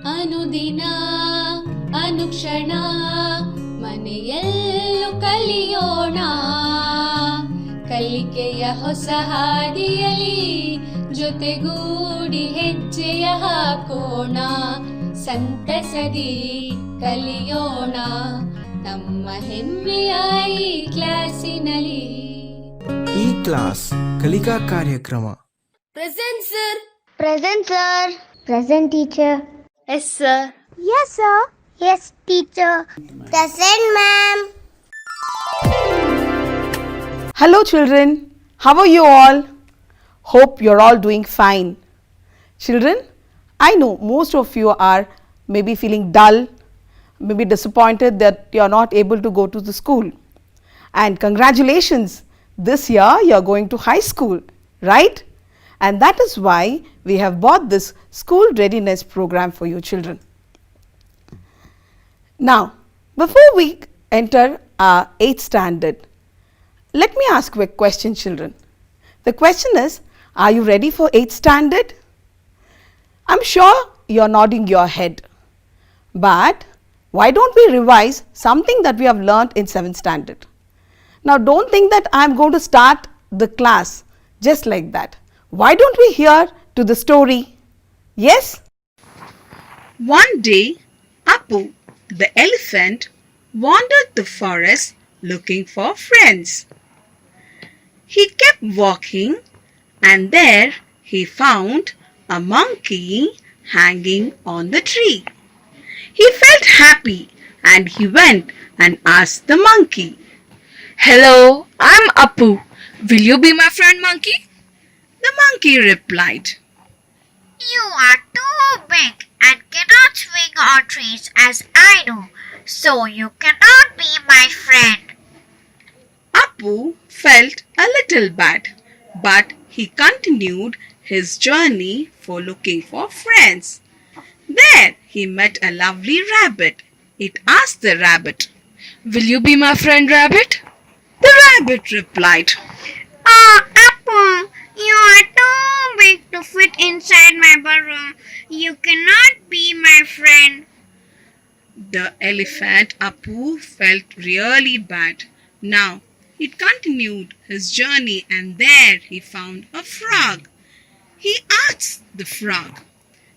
ಅನುದಿನ ಅನುಕ್ಷಣ ಮನೆಯಲ್ಲೂ ಕಲಿಯೋಣ, ಕಲಿಕೆಯ ಹೊಸ ಹಾದಿಯಲಿ ಜೊತೆಗೂಡಿ ಹೆಜ್ಜೆಯ ಹಾಕೋಣ, ಸಂತಸದಿ ಕಲಿಯೋಣ ನಮ್ಮ ಹೆಮ್ಮೆಯ ಈ ಕ್ಲಾಸಿನಲ್ಲಿ. ಈ ಕ್ಲಾಸ್ ಕಲಿಕಾ ಕಾರ್ಯಕ್ರಮ. Present sir. Present, sir. Present, teacher. Yes sir. Yes, sir. Yes, teacher. Present, ma'am. Hello children, how are you all? Hope you're all doing fine. Children, I know most of you are maybe feeling dull, maybe disappointed that you're not able to go to the school. And congratulations, this year you're going to high school, right? And that is why we have bought this school readiness program for you children. Now, before we enter our 8th standard, let me ask you a question children. The question is, are you ready for 8th standard? I'm sure you're nodding your head. But why don't we revise something that we have learnt in 7th standard? Now don't think that I'm going to start the class just like that. Why don't we hear to the story? Yes? One day, Apu, the elephant, wandered the forest looking for friends. He kept walking and there he found a monkey hanging on the tree. He felt happy and he went and asked the monkey, Hello, I'm Apu. Will you be my friend, monkey? The monkey replied, You are too big and cannot swing on trees as I do, so you cannot be my friend. Apu felt a little bad, but he continued his journey for looking for friends. There he met a lovely rabbit. It asked the rabbit, Will you be my friend, rabbit? The rabbit replied, Oh, Apu, you are too big to fit inside my burrow. You cannot be my friend. The elephant Apu felt really bad. Now it continued his journey and there he found a frog. He asked the frog,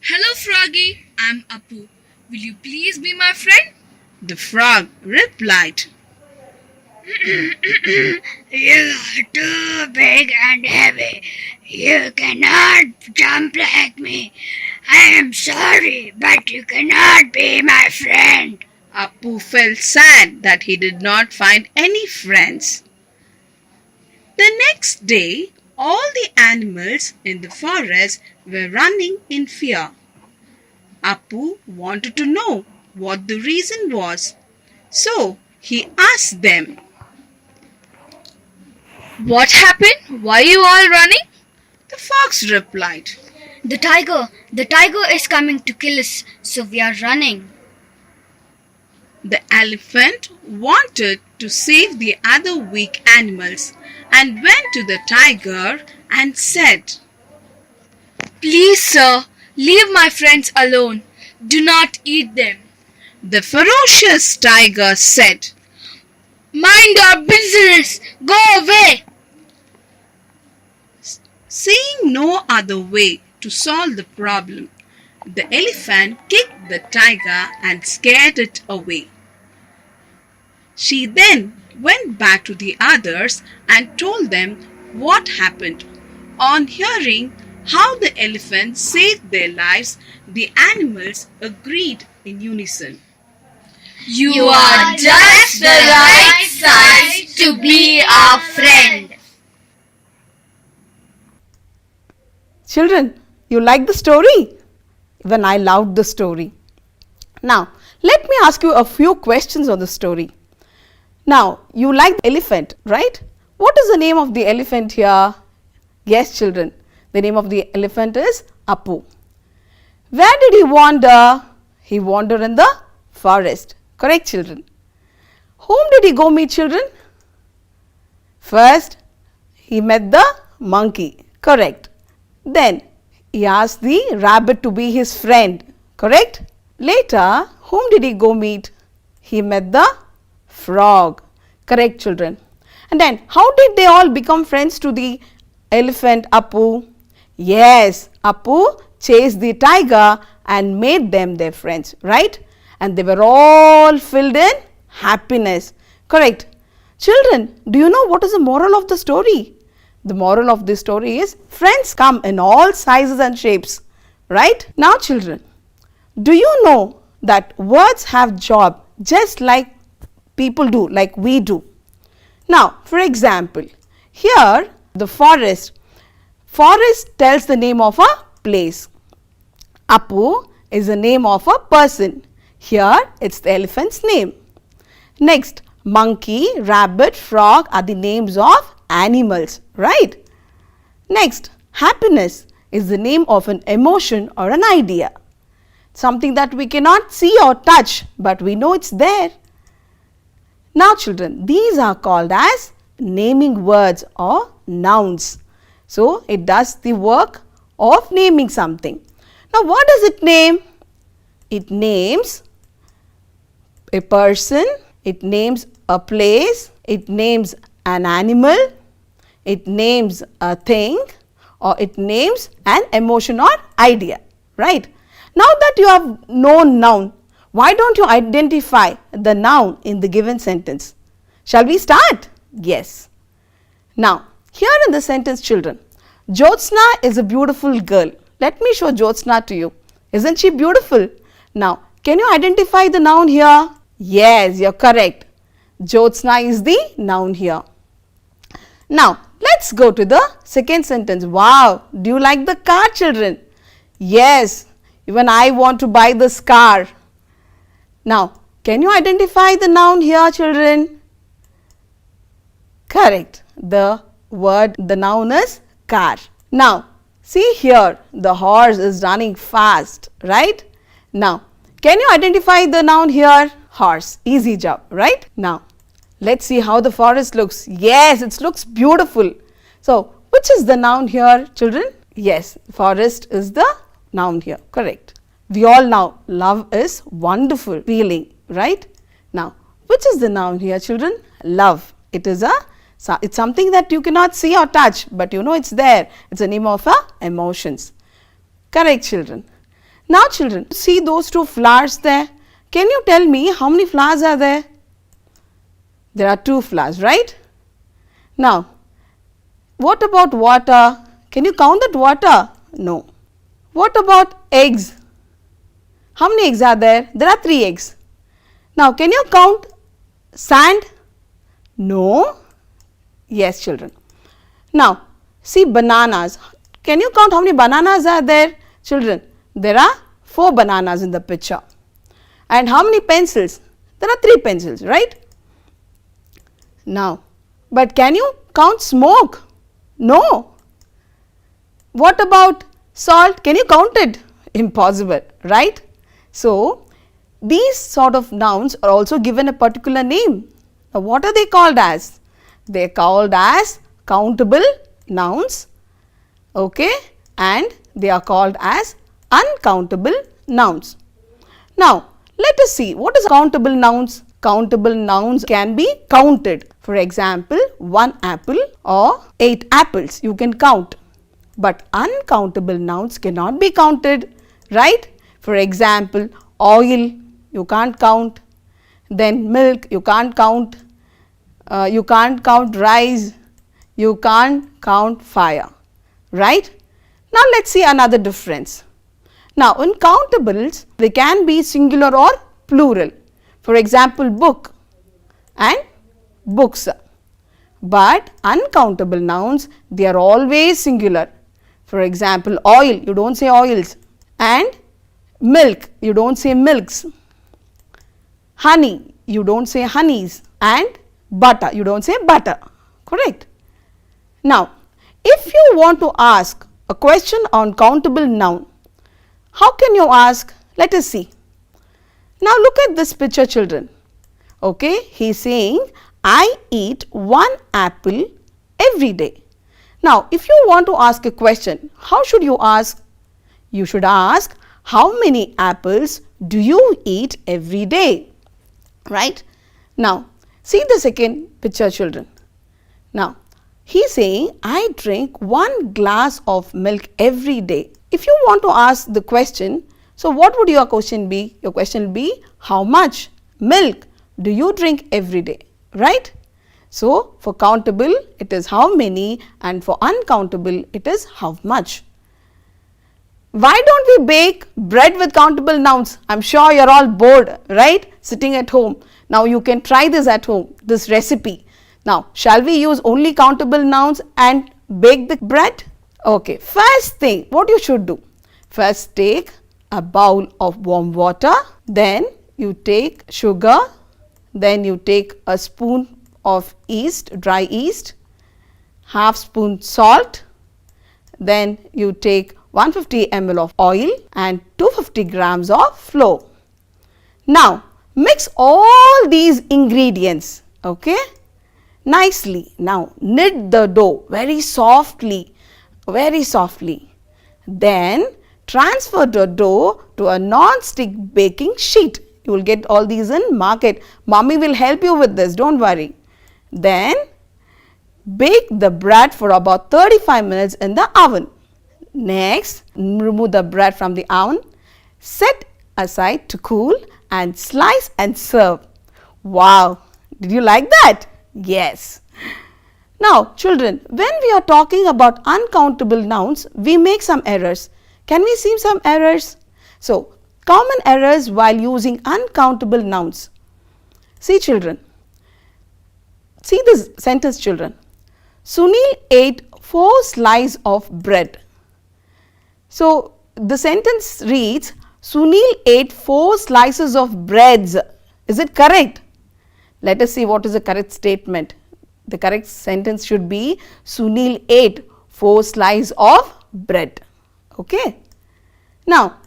Hello, froggy. I'm Apu. Will you please be my friend? The frog replied, You are too big and heavy. You cannot jump like me. I am sorry, but you cannot be my friend. Apu felt sad that he did not find any friends. The next day, all the animals in the forest were running in fear. Apu wanted to know what the reason was, so he asked them, What happened? Why are you all running? The fox replied, The tiger is coming to kill us, so we are running. The elephant wanted to save the other weak animals and went to the tiger and said, Please, sir, leave my friends alone. Do not eat them. The ferocious tiger said, Mind your business. Go away. Seeing no other way to solve the problem, the elephant kicked the tiger and scared it away. She then went back to the others and told them what happened. On hearing how the elephant saved their lives, the animals agreed in unison. You are just the right size to be our friend. Children, you like the story? Even I loved the story. Now, let me ask you a few questions on the story. Now, you like the elephant, right? What is the name of the elephant here? Yes, children, the name of the elephant is Apu. Where did he wander? He wandered in the forest. Correct, children. Whom did he go meet, children? First, he met the monkey. Correct. Then he asked the rabbit to be his friend. Correct? Later, whom did he go meet? He met the frog. Correct, children. And then, how did they all become friends to the elephant Appu? Yes, Appu chased the tiger and made them their friends, right? And they were all filled in happiness. Correct. Children, do you know what is the moral of the story? The moral of this story is friends come in all sizes and shapes, right? Now, children, do you know that words have job just like people do, like we do? Now, for example, here the forest tells the name of a place. Appu is the name of a person. Here it's the elephant's name. Next, monkey, rabbit, frog are the names of animals, right? Next, happiness is the name of an emotion or an idea. Something that we cannot see or touch, but we know it's there. Now, children, these are called as naming words or nouns. So, it does the work of naming something. Now, what does it name? It names a person, it names a place, it names an animal, it names a thing, or it names an emotion or idea, right? Now that you have known noun, why don't you identify the noun in the given sentence? Shall we start? Yes. Now, here in the sentence, children, Jyotsna is a beautiful girl. Let me show Jyotsna to you. Isn't she beautiful? Now, can you identify the noun here? Yes, you're correct. Jyotsna is the noun here. Now, let's go to the second sentence. Wow, do you like the car, children? Yes, even I want to buy this car. Now, can you identify the noun here, children? Correct. The noun is car. Now, see here, the horse is running fast, right? Now, can you identify the noun here? Horse. Easy job, right? Now, let's see how the forest looks. Yes, it looks beautiful. So, which is the noun here, children? Yes, forest is the noun here. Correct. We all know love is wonderful feeling, right? Now, which is the noun here, children? Love. It's something that you cannot see or touch, but you know it's there. It's a name of emotions. Correct, children. Now, children, see those two flowers there. Can you tell me how many flowers are there? There are 2 flowers, right? Now, what about water? Can you count that water? No. What about eggs? How many eggs are there? There are 3 eggs. Now, can you count sand? No. Yes, children. Now, see bananas. Can you count how many bananas are there? Children, there are 4 bananas in the picture. And how many pencils? There are 3 pencils, right? Now, but can you count smoke? No. What about salt? Can you count it? Impossible, right? So, these sort of nouns are also given a particular name. Now, what are they called as? They are called as countable nouns, okay, and they are called as uncountable nouns. Now, let us see what is countable nouns. Countable nouns can be counted. For example, 1 apple or 8 apples you can count. But uncountable nouns cannot be counted, right? For example, oil you can't count, then milk you can't count, you can't count rice, you can't count fire, right? Now, let's see another difference. Now, in countables, they can be singular or plural. For example, book and books. But uncountable nouns, they are always singular. For example, oil, you don't say oils, and milk, you don't say milks. Honey, you don't say honeys, and butter, you don't say butter. Correct? Now, if you want to ask a question on countable noun, how can you ask? Let us see. Now, look at this picture, children. Okay, he is saying, I eat 1 apple every day. Now, if you want to ask a question, how should you ask? You should ask, how many apples do you eat every day? Right? Now, see the second picture, children. Now, he's saying, I drink 1 glass of milk every day. If you want to ask the question, so what would your question be? Your question will be, how much milk do you drink every day? Right? So, for countable, it is how many, and for uncountable, it is how much. Why don't we bake bread with countable nouns? I'm sure you're all bored, right? Sitting at home. Now, you can try this at home, this recipe. Now, shall we use only countable nouns and bake the bread? Okay, first thing, what you should do? First, take a bowl of warm water, then you take sugar, then you take a spoon of yeast, dry yeast, half spoon salt, then you take 150 ml of oil and 250 grams of flour. Now, mix all these ingredients, okay, nicely. Now, knead the dough very softly, very softly. Then, transfer the dough to a non-stick baking sheet. You will get all these in market. Mommy will help you with this, don't worry. Then, bake the bread for about 35 minutes in the oven. Next, remove the bread from the oven, set aside to cool and slice and serve. Wow! Did you like that? Yes. Now, children, when we are talking about uncountable nouns, we make some errors. Can we see some errors? So, common errors while using uncountable nouns. See, children. See this sentence, children. Sunil ate 4 slices of bread. So, the sentence reads, Sunil ate 4 slices of breads. Is it correct? Let us see what is the correct statement. The correct sentence should be, Sunil ate 4 slices of bread. Okay. Now,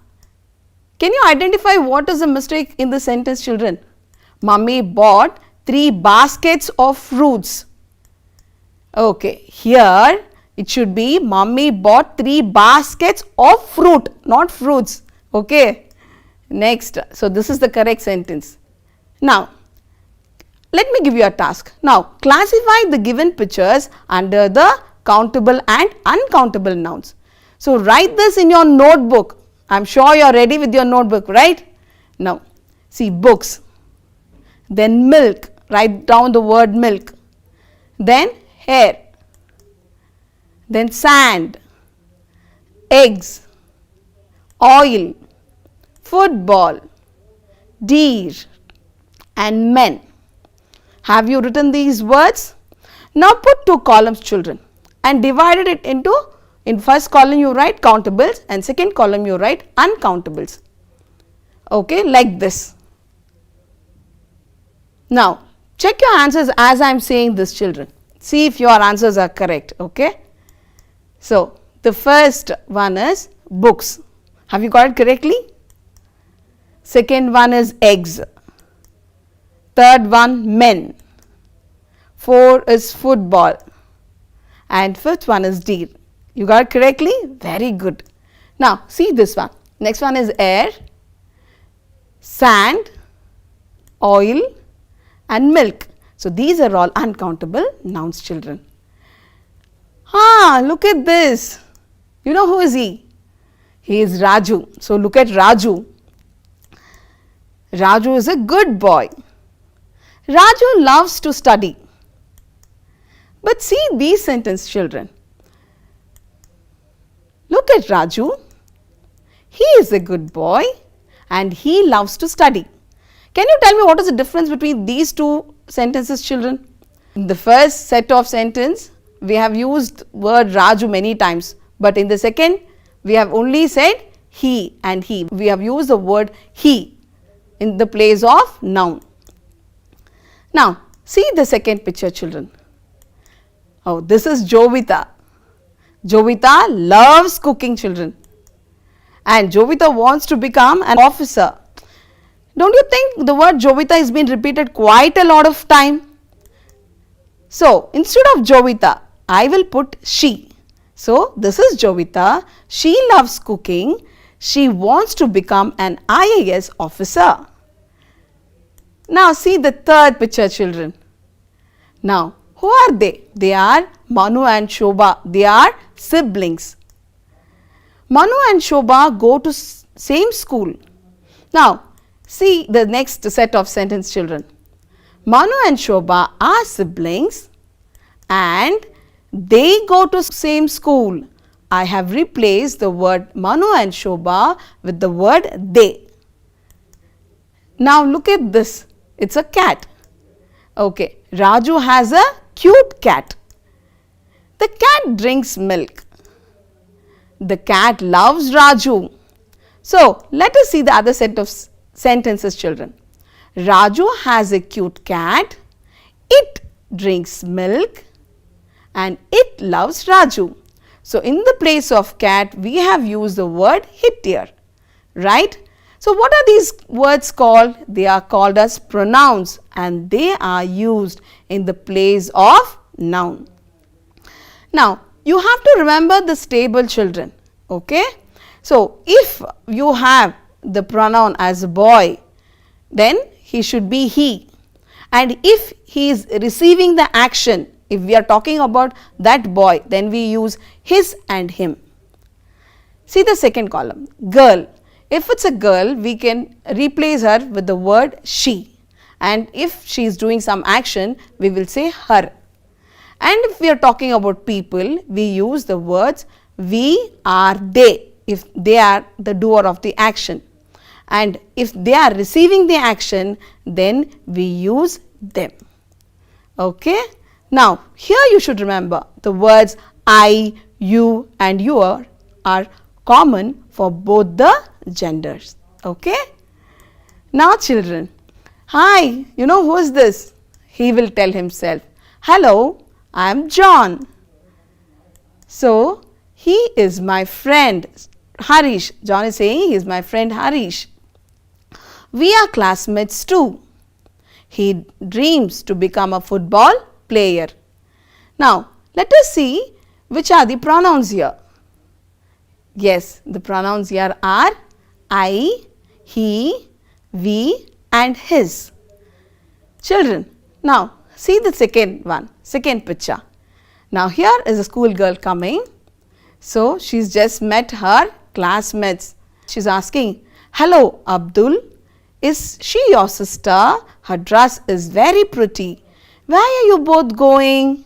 can you identify what is the mistake in the sentence, children? Mummy bought 3 baskets of fruits. Okay, here it should be Mummy bought 3 baskets of fruit, not fruits. Okay. Next, so this is the correct sentence. Now, let me give you a task. Now, classify the given pictures under the countable and uncountable nouns. So, write this in your notebook. I am sure you are ready with your notebook, right? Now, see books, then milk, write down the word milk, then hair, then sand, eggs, oil, football, deer and men. Have you written these words? Now put 2 columns, children, and divided it into, in first column you write countables and second column you write uncountables. Okay, like this. Now, check your answers as I am saying this, children. See if your answers are correct. Okay. So, the first one is books. Have you got it correctly? Second one is eggs. Third one men. 4 is football. And fifth one is deer. You got it correctly? Very good. Now, see this one. Next one is air, sand, oil and milk. So, these are all uncountable nouns, children. Look at this. You know who is he? He is Raju. So, look at Raju. Raju is a good boy. Raju loves to study. But see these sentences, children. Look at Raju. He is a good boy and he loves to study. Can you tell me what is the difference between these 2 sentences, children? In the first set of sentence, we have used word Raju many times, but in the second, we have only said he and he. We have used the word he in the place of noun. Now, see the second picture, children. Oh, this is Jovita. Jovita loves cooking, children, and Jovita wants to become an officer. Don't you think the word Jovita has been repeated quite a lot of time? So, instead of Jovita, I will put she. So, this is Jovita. She loves cooking. She wants to become an IAS officer. Now see the third picture, children. Now, who are they? They are Manu and Shobha. They are siblings. Manu and Shobha go to same school. Now, see the next set of sentence, children. Manu and Shobha are siblings and they go to same school. I have replaced the word Manu and Shobha with the word they. Now look at this. It's a cat. Okay, Raju has a cute cat. The cat drinks milk. The cat loves Raju. So let us see the other set of sentences, children. Raju has a cute cat. It drinks milk and it loves Raju. So in the place of cat, we have used the word it here, right? So what are these words called? They are called as pronouns and they are used in the place of noun. Now you have to remember this table, children, okay? So if you have the pronoun as a boy, then he should be he, and if he is receiving the action, if we are talking about that boy, then we use his and him. See the second column, girl. If it's a girl, we can replace her with the word she, and if she is doing some action, we will say her. And if we are talking about people, we use the words we, are, they, if they are the doer of the action, and if they are receiving the action, then we use them. Okay. Now here you should remember the words I, you and your are common for both the genders. Okay. Now children, hi, you know who is this? He will tell himself, hello, I am John. So he is my friend Harish. John is saying he is my friend Harish. We are classmates too. He dreams to become a football player. Now let us see which are the pronouns here. Yes, the pronouns here are I, he, we and his. Children, now see the second one, second picture. Now here is a school girl coming. So she's just met her classmates. She's asking, hello Abdul, is she your sister? Her dress is very pretty. Where are you both going?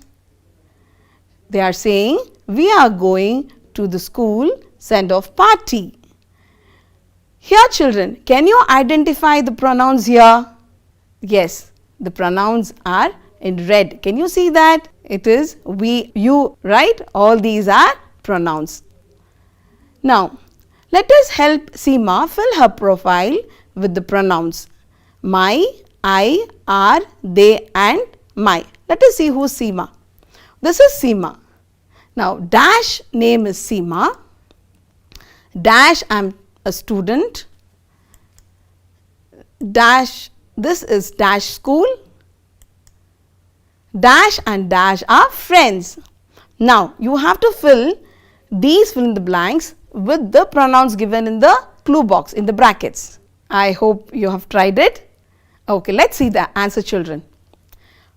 They are saying, we are going to the school send-off party. Here children, can you identify the pronouns here? Yes, the pronouns are in red. Can you see that? It is we, you, right? All these are pronouns. Now, let us help Seema fill her profile with the pronouns my, I, our, they and my. Let us see who is Seema. This is Seema. Now, dash name is Seema. Dash I am a student. Dash this is dash school. Dash and dash are friends. Now, you have to fill these fill in the blanks with the pronouns given in the clue box in the brackets. I hope you have tried it. Okay, let's see the answer, children.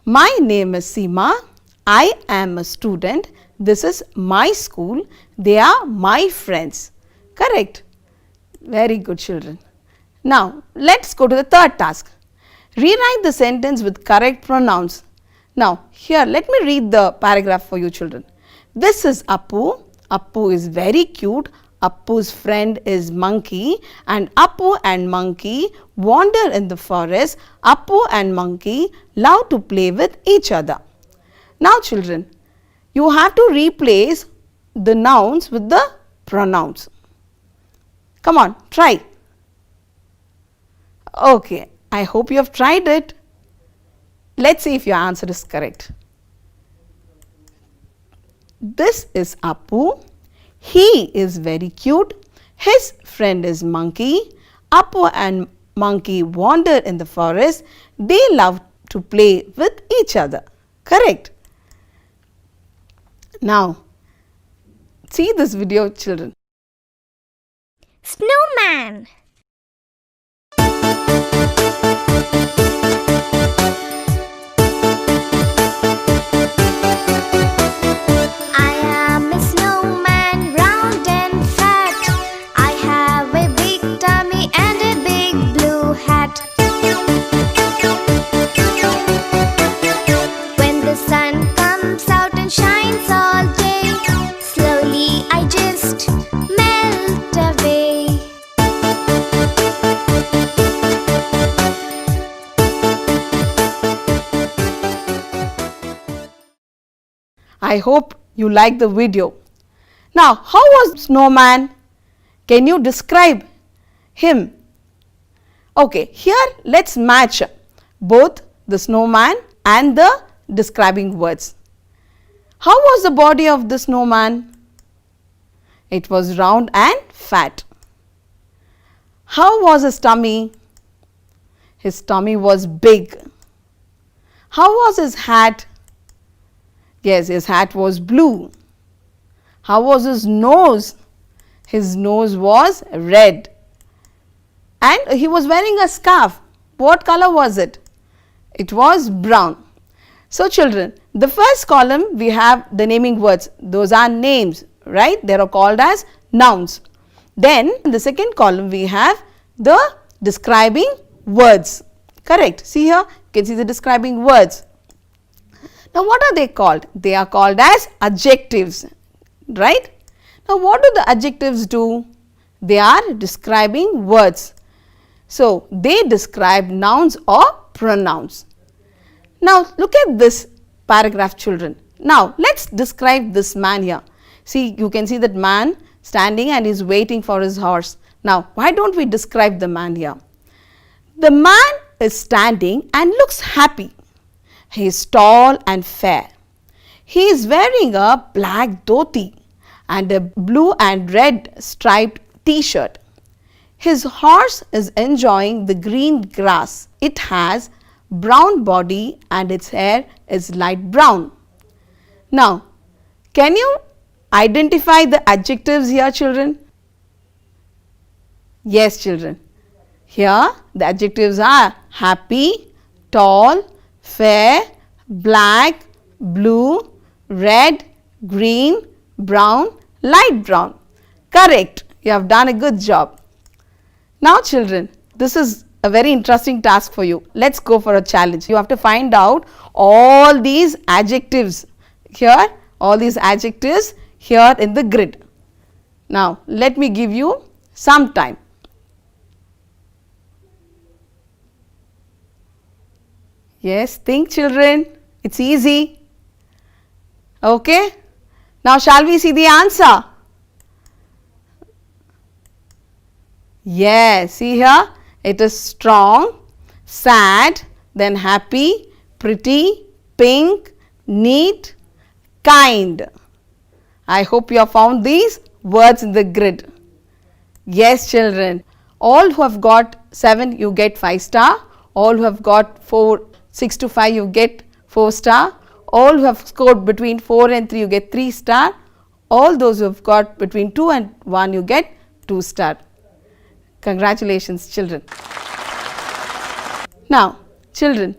My name is Seema. I am a student. This is my school. They are my friends. Correct. Very good, children. Now, let's go to the third task. Rewrite the sentence with correct pronouns. Now, here let me read the paragraph for you, children. This is Appu. Appu is very cute. Appu's friend is Monkey, and Appu and Monkey wander in the forest. Appu and Monkey love to play with each other. Now children, you have to replace the nouns with the pronouns. Come on, try. Okay, I hope you have tried it. Let's see if your answer is correct. This is Appu. He is very cute. His friend is Monkey. Appu and Monkey wander in the forest. They love to play with each other. Correct. Now, see this video, children. Snowman. I am a snowman, round and fat. I have a big tummy and a big blue hat. When the sun comes out and shines all day, slowly I just melt away. I hope you like the video. Now, how was Snowman? Can you describe him? Okay, here let's match both the snowman and the describing words. How was the body of the snowman? It was round and fat. How was his tummy? His tummy was big. How was his hat? Yes, his hat was blue. How was his nose? His nose was red. And he was wearing a scarf. What color was it? It was brown. So children, the first column we have the naming words. Those are names, right? They are called as nouns. Then in the second column we have the describing words. Correct. See here, you can see the describing words. Now what are they called? They are called as adjectives, right? Now what do the adjectives do? They are describing words. So they describe nouns or pronouns. Now look at this paragraph, children. Now let's describe this man here. See, you can see that man standing and is waiting for his horse. Now why don't we describe the man here? The man is standing and looks happy. He is tall and fair. He is wearing a black dhoti and a blue and red striped t-shirt. His horse is enjoying the green grass. It has brown body and its hair is light brown. Now, can you identify the adjectives here, children? Yes, children. Here the adjectives are happy, tall, fair, black, blue, red, green, brown, light brown. Correct. You have done a good job. Now children, this is a very interesting task for you. Let's go for a challenge. You have to find out all these adjectives here, all these adjectives here in the grid. Now let me give you some time. Yes, think children, it's easy. Okay. Now shall we see the answer? Yes, see here, it is strong, sad, then happy, pretty, pink, neat, kind. I hope you have found these words in the grid. Yes, children, all who have got 7 you get 5 star, all who have got 6 to 5 you get 4 star, all who have scored between 4 and 3 you get 3 star, all those who have got between 2 and 1 you get 2 star. Congratulations children. Now children,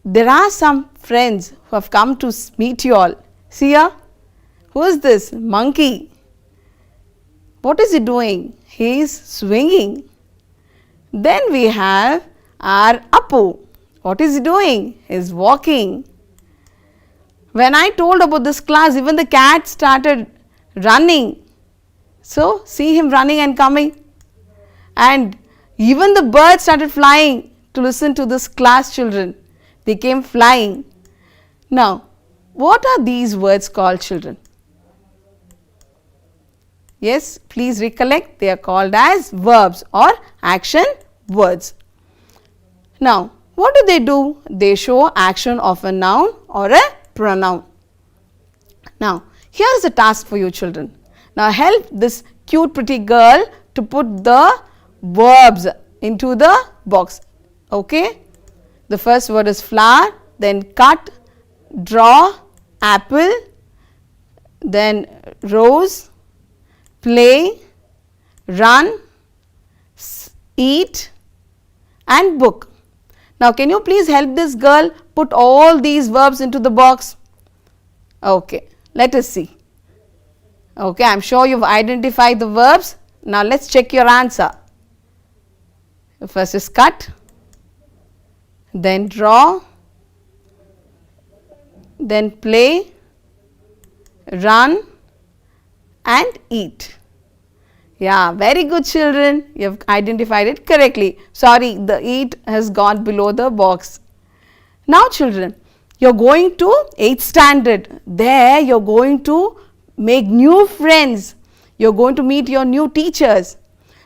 there are some friends who have come to meet you all. See here, who is this? Monkey. What is he doing? He is swinging. Then we have our Appu. What is he doing? He is walking. When I told about this class, even the cat started running. So see him running and coming. And even the birds started flying to listen to this class, children. They came flying. Now, what are these words called, children? Yes, please recollect, they are called as verbs or action words. Now, what do? They show action of a noun or a pronoun. Now, here is a task for you children. Now, help this cute pretty girl to put the verbs into the box. Okay. The first word is flower, then cut, draw, apple, then rose, play, run, eat and book. Now, can you please help this girl put all these verbs into the box? Okay, let us see. Okay, I am sure you have identified the verbs. Now, let us check your answer. First is cut, then draw, then play, run and eat. Yeah, very good children, you have identified it correctly. Sorry, the eat has gone below the box. Now children, you are going to 8th standard. There you are going to make new friends. You are going to meet your new teachers.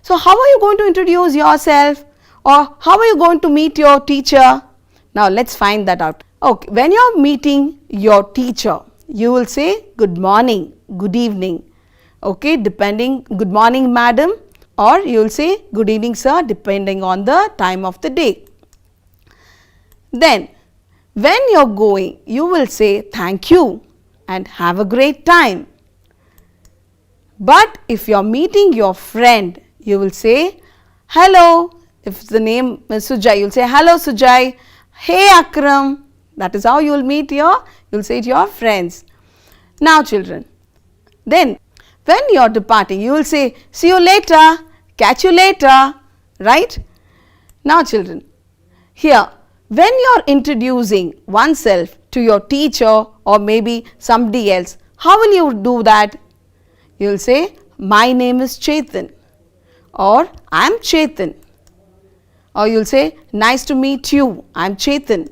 So, how are you going to introduce yourself, or how are you going to meet your teacher? Now, let us find that out. Okay, when you are meeting your teacher, you will say good morning, good evening. Okay, depending, good morning madam, or you will say good evening sir, depending on the time of the day. Then, when you are going, you will say thank you and have a great time. But if you are meeting your friend, you will say hello. If the name is Sujai, you will say hello Sujai, hey Akram. That is how you will meet you will say to your friends. Now children, then when you are departing, you will say see you later, catch you later, right? Now children, here when you are introducing oneself to your teacher or maybe somebody else, how will you do that? You will say my name is Chetan, or I am Chetan, or you will say nice to meet you, I am Chetan,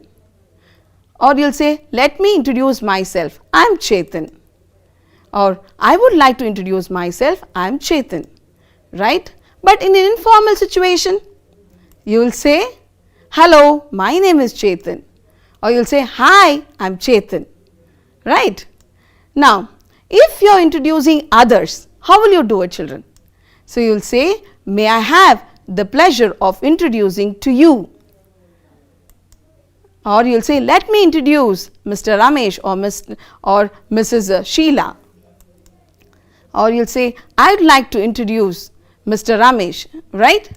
or you will say let me introduce myself, I am Chetan, or I would like to introduce myself, I am Chetan, right? But in an informal situation, you will say hello, my name is Chetan, or you will say hi, I am Chetan, right? Now, if you are introducing others, how will you do it children? So, you will say may I have the pleasure of introducing to you, or you will say let me introduce Mr. Ramesh or Mrs. Sheila, or you will say I would like to introduce Mr. Ramesh, right?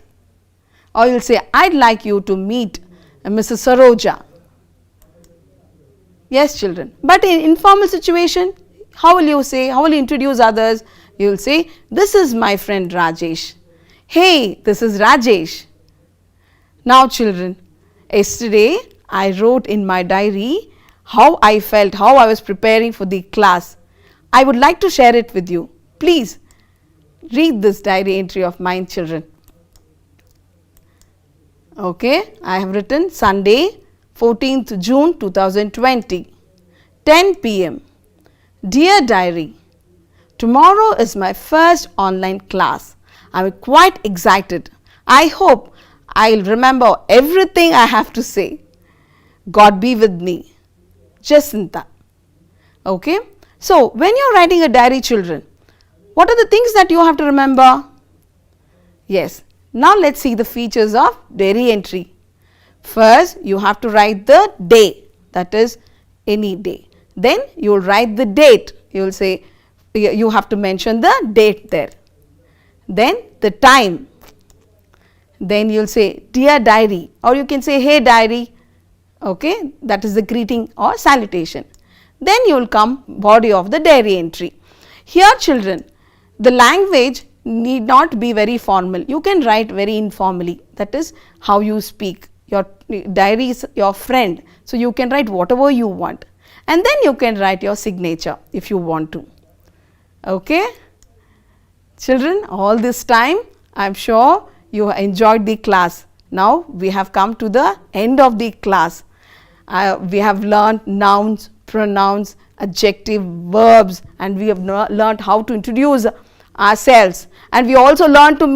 Or you will say I would like you to meet Mrs. Saroja. Yes children, but in informal situation, how will you say, how will you introduce others? You will say this is my friend Rajesh. Hey, this is Rajesh. Now children, yesterday I wrote in my diary how I felt, how I was preparing for the class. I would like to share it with you. Please read this diary entry of mine children. Okay, I have written Sunday 14th June 2020, 10 p.m. Dear diary, tomorrow is my first online class. I am quite excited. I hope I will remember everything I have to say. God be with me. Jacinta. Okay. So, when you are writing a diary children, what are the things that you have to remember? Yes. Now, let us see the features of diary entry. First, you have to write the day, that is any day. Then, you will write the date. You will say, you have to mention the date there. Then, the time. Then, you will say, dear diary, or you can say, hey diary. Okay, that is the greeting or salutation. Then, you will come body of the diary entry. Here, children, the language need not be very formal. You can write very informally. That is how you speak. Your diary is your friend. So, you can write whatever you want. And then you can write your signature if you want to. Okay. Children, all this time I am sure you enjoyed the class. Now, we have come to the end of the class. We have learned nouns, pronouns, adjective, verbs, and we have learned how to introduce ourselves, and we also learned to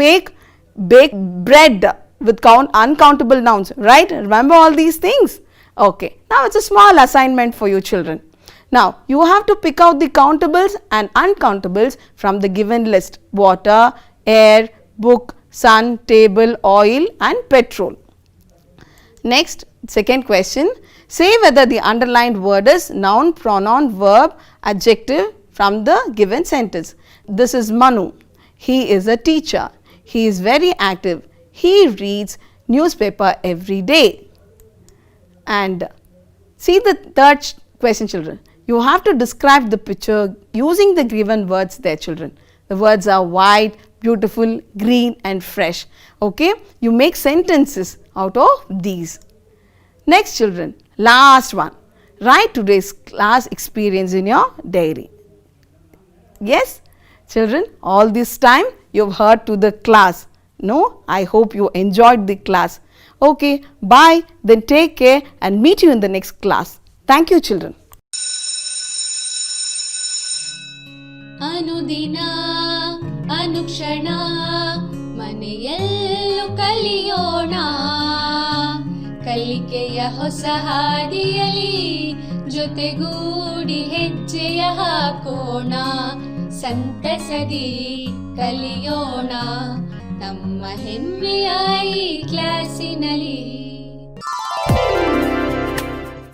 bake bread with uncountable nouns, right? Remember all these things? Okay. Now, it's a small assignment for you children. Now, you have to pick out the countables and uncountables from the given list: water, air, book, sun, table, oil and petrol. Next, second question, say whether the underlined word is noun, pronoun, verb, adjective from the given sentence. This is Manu. He is a teacher. He is very active. he reads newspaper every day. And see the third question, children. You have to describe the picture using the given words there, children. The words are white, beautiful, green and fresh. Okay, you make sentences out of these. Next, children, last one. Write today's class experience in your diary. Yes, children, all this time you have heard to the class. No, I hope you enjoyed the class. Okay, bye. Then take care and meet you in the next class. Thank you, children. ಅನುದಿನ ಅನುಕ್ಷಣ ಮನೆಯಲ್ಲೂ ಕಲಿಯೋಣ ಕಲಿಕೆಯ ಹೊಸ ಹಾದಿಯಲಿ ಜೊತೆಗೂಡಿ ಹೆಜ್ಜೆಯ ಹಾಕೋಣ ಸಂತಸದಿ ಕಲಿಯೋಣ ನಮ್ಮ ಹೆಮ್ಮೆಯ ಈ ಕ್ಲಾಸಿನಲ್ಲಿ